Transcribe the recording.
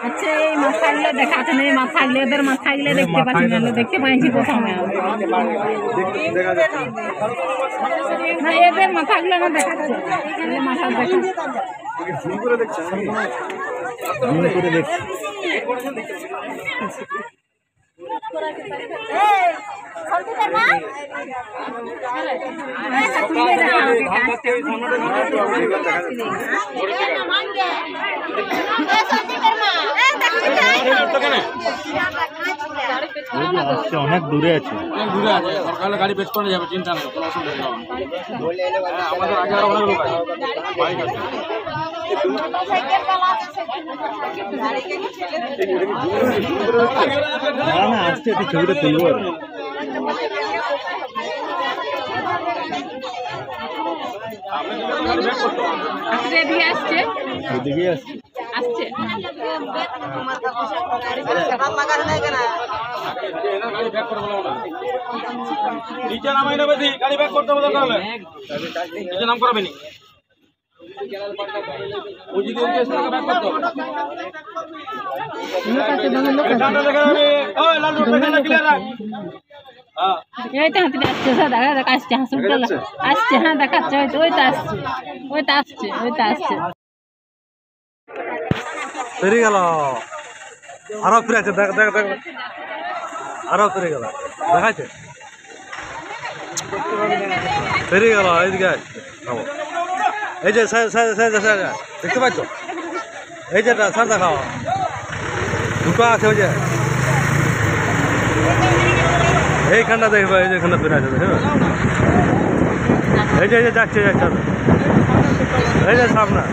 আচ্ছা এই মাথাগুলো দেখাতে নেই, মাথাগুলো এদের মাথাগুলো দেখতে পাচ্ছি না, দেখতে পাইছি প্রথমে না, এদের মাথাগুলো না দেখাচ্ছে, এখানে মাথা দেখাচ্ছে অনেক দূরে আছে, সরকারের গাড়ি পেছ করে যাবে, চিন্তা নেই, কোনো অসুবিধা নেই। আমাদের আগে আরো অনেক লোক আছে, বাইক আছে। না আসছে একটু ছবিটা তুলবো। আসছে ওদিকে আসছে আসছে নিচে নামাই নেবে, গাড়ি ব্যাক করতে হবে, দরকার হলে নিচে নাম করাবে নি, ওই যদি ওই কেস ব্যাক করতে হবে। এই তো হাতে আসছে, দেখা দেখা আসছে, হসপিটাল আসছে, হ্যাঁ দেখাচ্ছে, ওই তো আসছে, ওই তো আসছে, ওই তো আসছে। ফিরে গেল, আরো ফিরে আছে, দেখ দেখ দেখ, আরো ফিরে গেল, দেখাচ্ছে ফিরে গেল, এইদিকে এই যে দেখতে পাচ্ছ, এই যে স্যার দেখাও, দুটো আছে, ওই যে এইখানটা দেখবে, এই যে এখানটা ফিরে আছে, এই যে যাচ্ছে, এই যে সামনে